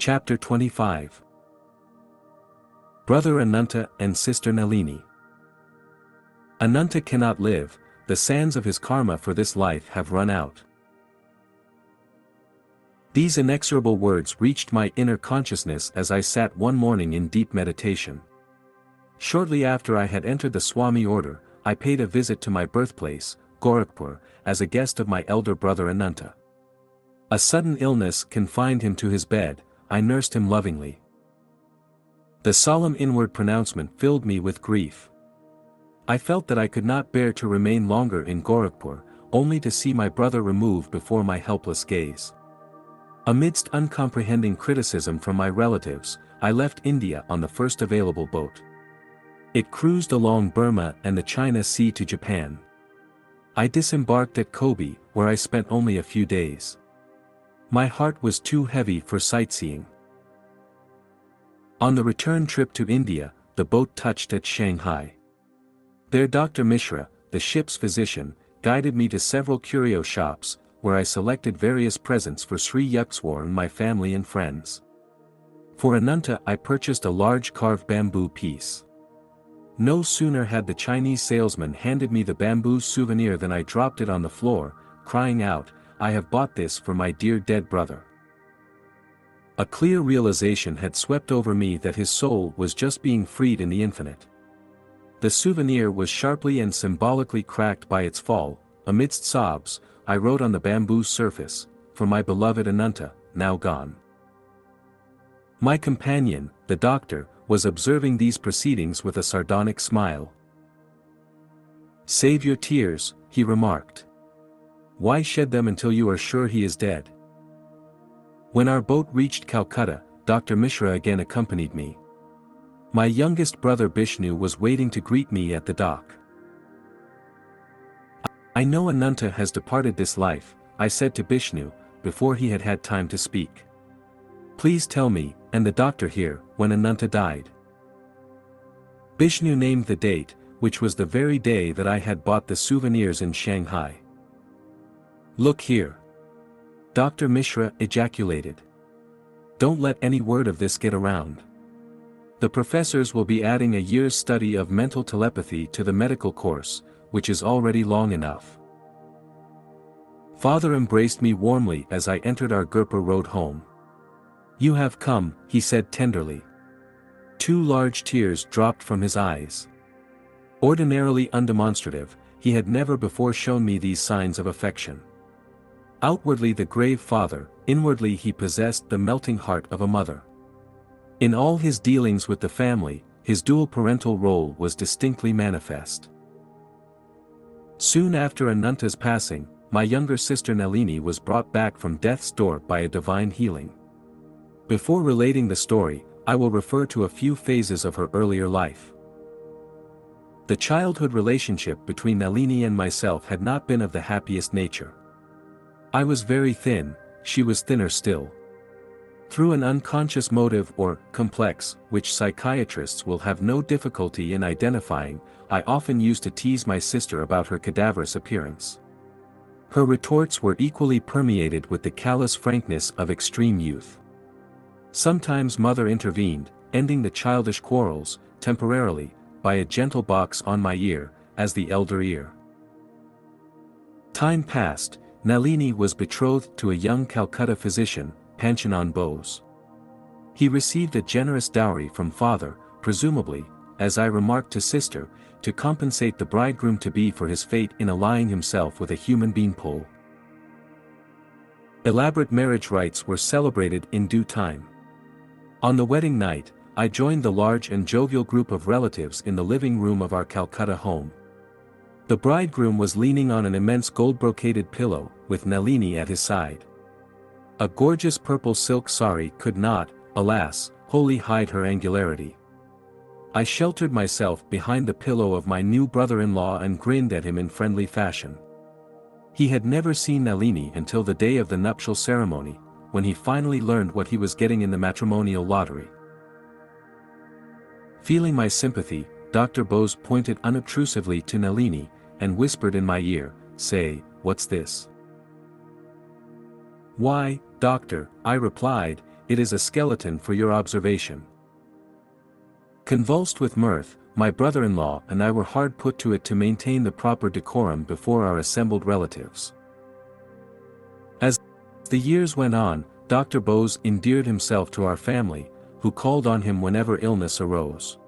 Chapter 25. Brother Ananta and Sister Nalini. Ananta cannot live, the sands of his karma for this life have run out. These inexorable words reached my inner consciousness as I sat one morning in deep meditation. Shortly after I had entered the Swami order, I paid a visit to my birthplace, Gorakhpur, as a guest of my elder brother Ananta. A sudden illness confined him to his bed. I nursed him lovingly. The solemn inward pronouncement filled me with grief. I felt that I could not bear to remain longer in Gorakhpur, only to see my brother removed before my helpless gaze. Amidst uncomprehending criticism from my relatives, I left India on the first available boat. It cruised along Burma and the China Sea to Japan. I disembarked at Kobe, where I spent only a few days. My heart was too heavy for sightseeing. On the return trip to India, the boat touched at Shanghai. There Dr. Mishra, the ship's physician, guided me to several curio shops, where I selected various presents for 𝑧𝙤𝒄𝙠, my family and friends. For Ananta I purchased a large carved bamboo piece. No sooner had the Chinese salesman handed me the bamboo souvenir than I dropped it on the floor, crying out, "I have bought this for my dear dead brother." A clear realization had swept over me that his soul was just being freed in the infinite. The souvenir was sharply and symbolically cracked by its fall. Amidst sobs, I wrote on the bamboo surface, "For my beloved Ananta, now gone." My companion, the doctor, was observing these proceedings with a sardonic smile. "Save your tears," he remarked. "Why shed them until you are sure he is dead?" When our boat reached Calcutta, Dr. Mishra again accompanied me. My youngest brother Bishnu was waiting to greet me at the dock. "I know Ananta has departed this life," I said to Bishnu, before he had had time to speak. "Please tell me, and the doctor here, when Ananta died." Bishnu named the date, which was the very day that I had bought the souvenirs in Shanghai. "Look here," Dr. Mishra ejaculated. "Don't let any word of this get around. The professors will be adding a year's study of mental telepathy to the medical course, which is already long enough." Father embraced me warmly as I entered our Gurpur road home. "You have come," he said tenderly. 2 large tears dropped from his eyes. Ordinarily undemonstrative, he had never before shown me these signs of affection. Outwardly the grave father, inwardly he possessed the melting heart of a mother. In all his dealings with the family, his dual parental role was distinctly manifest. Soon after Ananta's passing, my younger sister Nalini was brought back from death's door by a divine healing. Before relating the story, I will refer to a few phases of her earlier life. The childhood relationship between Nalini and myself had not been of the happiest nature. I was very thin, she was thinner still. Through an unconscious motive or complex, which psychiatrists will have no difficulty in identifying, I often used to tease my sister about her cadaverous appearance. Her retorts were equally permeated with the callous frankness of extreme youth. Sometimes mother intervened, ending the childish quarrels, temporarily, by a gentle box on my ear, as the elder ear. Time passed. Nalini was betrothed to a young Calcutta physician, Panchanan Bose. He received a generous dowry from father, presumably, as I remarked to sister, to compensate the bridegroom-to-be for his fate in allying himself with a human beanpole. Elaborate marriage rites were celebrated in due time. On the wedding night, I joined the large and jovial group of relatives in the living room of our Calcutta home. The bridegroom was leaning on an immense gold-brocaded pillow, with Nalini at his side. A gorgeous purple silk sari could not, alas, wholly hide her angularity. I sheltered myself behind the pillow of my new brother-in-law and grinned at him in friendly fashion. He had never seen Nalini until the day of the nuptial ceremony, when he finally learned what he was getting in the matrimonial lottery. Feeling my sympathy, Dr. Bose pointed unobtrusively to Nalini, and whispered in my ear, "Say, what's this?" "Why, "Doctor," I replied, "it is a skeleton for your observation." Convulsed with mirth, my brother-in-law and I were hard put to it to maintain the proper decorum before our assembled relatives. As the years went on, Dr. Bose endeared himself to our family, who called on him whenever illness arose.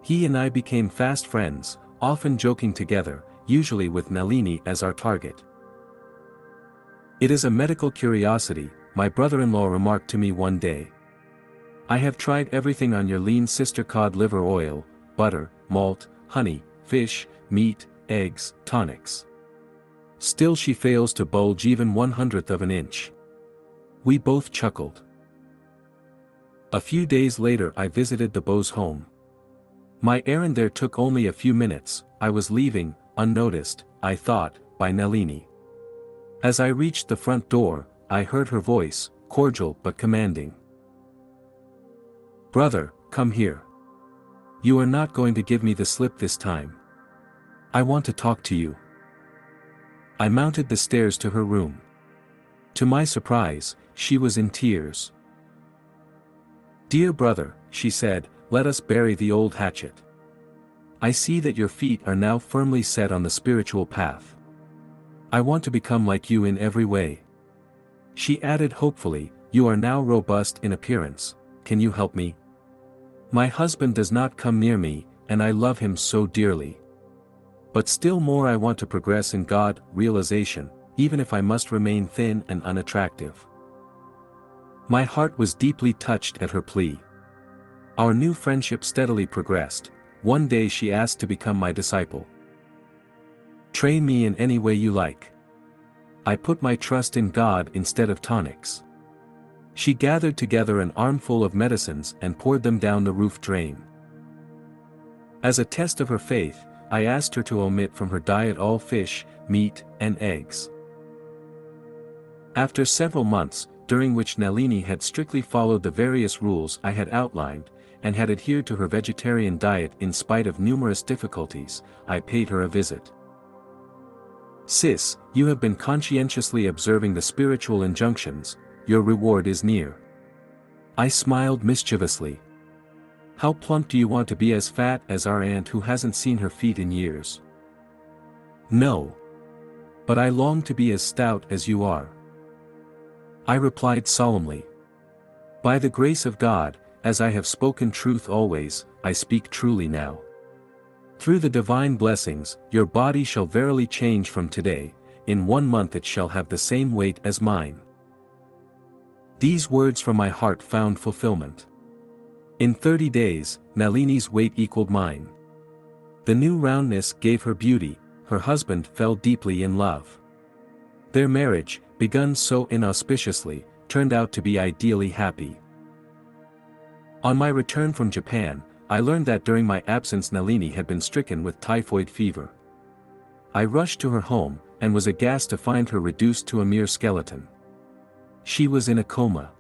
He and I became fast friends, often joking together, usually with Nalini as our target. "It is a medical curiosity," my brother-in-law remarked to me one day. "I have tried everything on your lean sister: cod liver oil, butter, malt, honey, fish, meat, eggs, tonics. Still she fails to bulge even 1/100th of an inch." We both chuckled. A few days later I visited the Bose home. My errand there took only a few minutes. I was leaving, unnoticed, I thought, by Nalini. As I reached the front door, I heard her voice, cordial but commanding. "Brother, come here. You are not going to give me the slip this time. I want to talk to you." I mounted the stairs to her room. To my surprise, she was in tears. "Dear brother," she said, "let us bury the old hatchet. I see that your feet are now firmly set on the spiritual path. I want to become like you in every way." She added hopefully, "You are now robust in appearance, can you help me? My husband does not come near me, and I love him so dearly. But still more I want to progress in God realization, even if I must remain thin and unattractive." My heart was deeply touched at her plea. Our new friendship steadily progressed. One day she asked to become my disciple. "Train me in any way you like. I put my trust in God instead of tonics." She gathered together an armful of medicines and poured them down the roof drain. As a test of her faith, I asked her to omit from her diet all fish, meat, and eggs. After several months, during which Nalini had strictly followed the various rules I had outlined, and had adhered to her vegetarian diet in spite of numerous difficulties, I paid her a visit. "Sis, you have been conscientiously observing the spiritual injunctions, your reward is near." I smiled mischievously. "How plump do you want to be? As fat as our aunt who hasn't seen her feet in years?" "No. But I long to be as stout as you are," I replied solemnly. "By the grace of God, as I have spoken truth always, I speak truly now. Through the divine blessings, your body shall verily change from today, in 1 month it shall have the same weight as mine." These words from my heart found fulfillment. In 30 days, Nalini's weight equaled mine. The new roundness gave her beauty, her husband fell deeply in love. Their marriage, begun so inauspiciously, turned out to be ideally happy. On my return from Japan, I learned that during my absence Nalini had been stricken with typhoid fever. I rushed to her home, and was aghast to find her reduced to a mere skeleton. She was in a coma.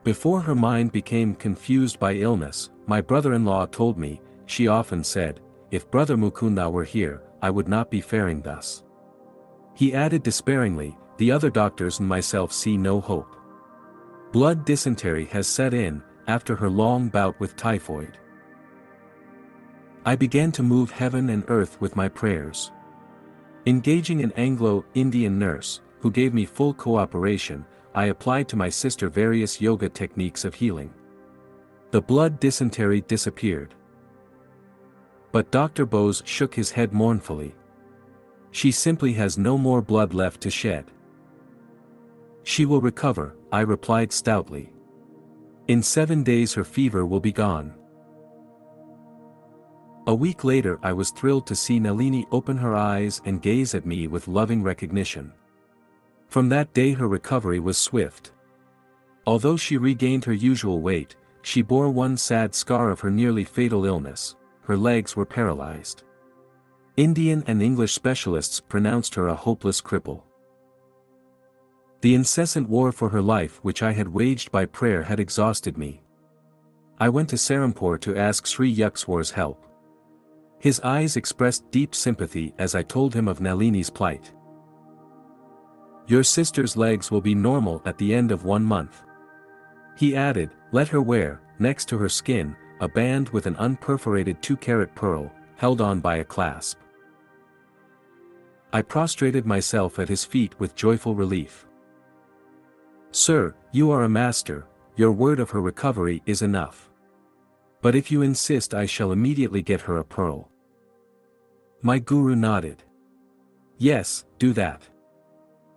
Before her mind became confused by illness, my brother-in-law told me, she often said, "If Brother Mukunda were here, I would not be faring thus." He added despairingly, "The other doctors and myself see no hope. Blood dysentery has set in, after her long bout with typhoid." I began to move heaven and earth with my prayers. Engaging an Anglo-Indian nurse, who gave me full cooperation, I applied to my sister various yoga techniques of healing. The blood dysentery disappeared. But Dr. Bose shook his head mournfully. "She simply has no more blood left to shed." "She will recover," I replied stoutly. "In 7 days her fever will be gone." A week later I was thrilled to see Nalini open her eyes and gaze at me with loving recognition. From that day her recovery was swift. Although she regained her usual weight, she bore one sad scar of her nearly fatal illness: her legs were paralyzed. Indian and English specialists pronounced her a hopeless cripple. The incessant war for her life which I had waged by prayer had exhausted me. I went to Serampore to ask Sri Yukswar's help. His eyes expressed deep sympathy as I told him of Nalini's plight. Your sister's legs will be normal at the end of 1 month. He added, let her wear, next to her skin, a band with an unperforated 2-carat pearl, held on by a clasp. I prostrated myself at his feet with joyful relief. Sir, you are a master, your word of her recovery is enough. But if you insist, I shall immediately get her a pearl. My guru nodded. Yes, do that.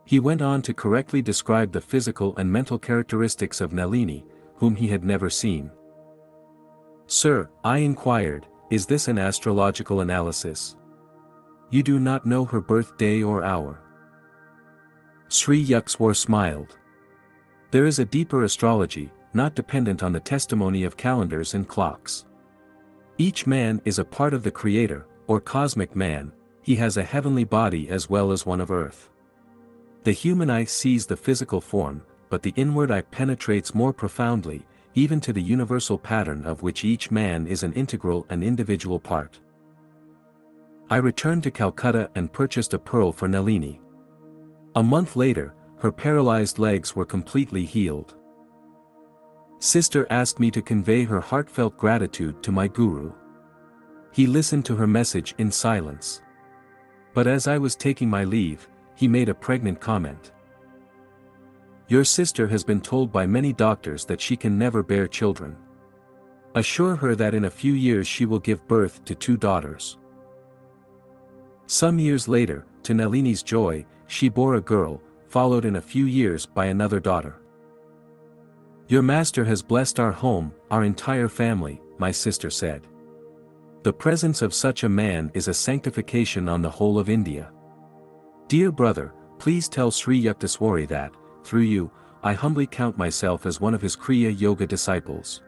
He went on to correctly describe the physical and mental characteristics of Nalini, whom he had never seen. Sir, I inquired, is this an astrological analysis? You do not know her birthday or hour. 𝑧𝙤𝒈𝙖𝒏𝙖𝒏𝙙𝒂 smiled. There is a deeper astrology, not dependent on the testimony of calendars and clocks. Each man is a part of the Creator, or cosmic man, he has a heavenly body as well as one of earth. The human eye sees the physical form, but the inward eye penetrates more profoundly, even to the universal pattern of which each man is an integral and individual part. I returned to Calcutta and purchased a pearl for Nalini. A month later, her paralyzed legs were completely healed. Sister asked me to convey her heartfelt gratitude to my guru. He listened to her message in silence. But as I was taking my leave, he made a pregnant comment. Your sister has been told by many doctors that she can never bear children. Assure her that in a few years she will give birth to 2 daughters. Some years later, to Nalini's joy, she bore a girl, followed in a few years by another daughter. Your master has blessed our home, our entire family, my sister said. The presence of such a man is a sanctification on the whole of India. Dear brother, please tell 𝑧𝙤𝒈𝙖𝒏𝙖𝒏𝙙𝒂 that, through you, I humbly count myself as one of his Kriya Yoga disciples.